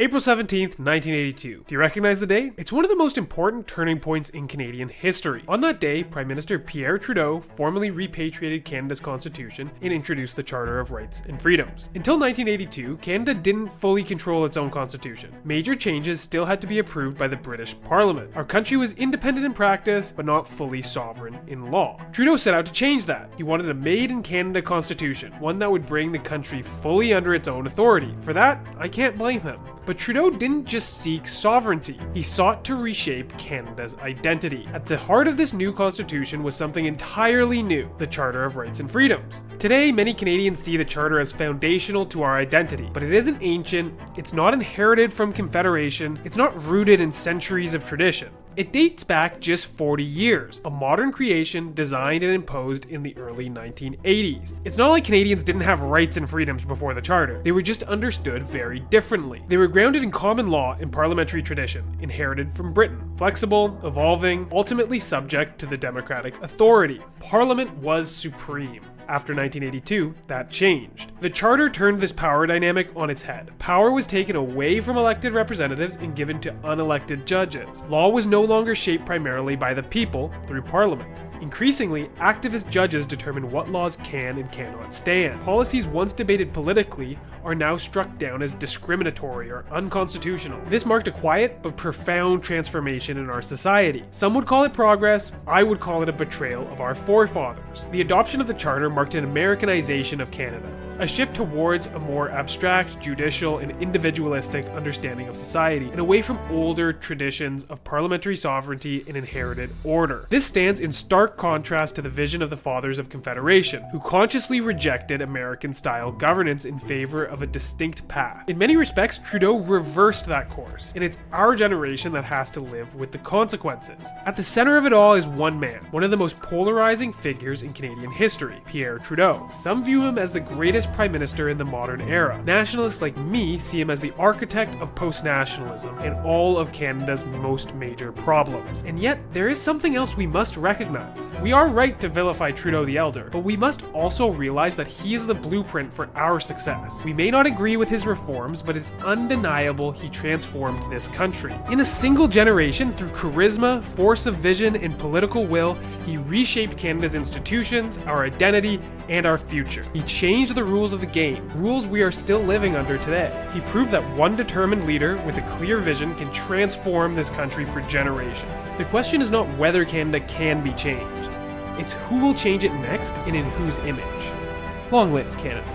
April 17th, 1982. Do you recognize the day? It's one of the most important turning points in Canadian history. On that day, Prime Minister Pierre Trudeau formally repatriated Canada's constitution and introduced the Charter of Rights and Freedoms. Until 1982, Canada didn't fully control its own constitution. Major changes still had to be approved by the British Parliament. Our country was independent in practice, but not fully sovereign in law. Trudeau set out to change that. He wanted a made-in-Canada constitution, one that would bring the country fully under its own authority. For that, I can't blame him. But Trudeau didn't just seek sovereignty, he sought to reshape Canada's identity. At the heart of this new constitution was something entirely new, the Charter of Rights and Freedoms. Today, many Canadians see the Charter as foundational to our identity, but it isn't ancient, it's not inherited from Confederation, it's not rooted in centuries of tradition. It dates back just 40 years, a modern creation designed and imposed in the early 1980s. It's not like Canadians didn't have rights and freedoms before the Charter, they were just understood very differently. They were grounded in common law and parliamentary tradition, inherited from Britain, flexible, evolving, ultimately subject to the democratic authority. Parliament was supreme. After 1982, that changed. The Charter turned this power dynamic on its head. Power was taken away from elected representatives and given to unelected judges. Law was no longer shaped primarily by the people through Parliament. Increasingly, activist judges determine what laws can and cannot stand. Policies once debated politically are now struck down as discriminatory or unconstitutional. This marked a quiet but profound transformation in our society. Some would call it progress, I would call it a betrayal of our forefathers. The adoption of the Charter marked an Americanization of Canada, a shift towards a more abstract, judicial, and individualistic understanding of society, and away from older traditions of parliamentary sovereignty and inherited order. This stands in stark contrast to the vision of the Fathers of Confederation, who consciously rejected American-style governance in favor of a distinct path. In many respects, Trudeau reversed that course, and it's our generation that has to live with the consequences. At the center of it all is one man, one of the most polarizing figures in Canadian history, Pierre Trudeau. Some view him as the greatest prime minister in the modern era. Nationalists like me see him as the architect of post-nationalism and all of Canada's most major problems. And yet, there is something else we must recognize. We are right to vilify Trudeau the Elder, but we must also realize that he is the blueprint for our success. We may not agree with his reforms, but it's undeniable he transformed this country. In a single generation, through charisma, force of vision, and political will, he reshaped Canada's institutions, our identity, and our future. He changed the rules of the game, rules we are still living under today. He proved that one determined leader with a clear vision can transform this country for generations. The question is not whether Canada can be changed, it's who will change it next and in whose image. Long live Canada.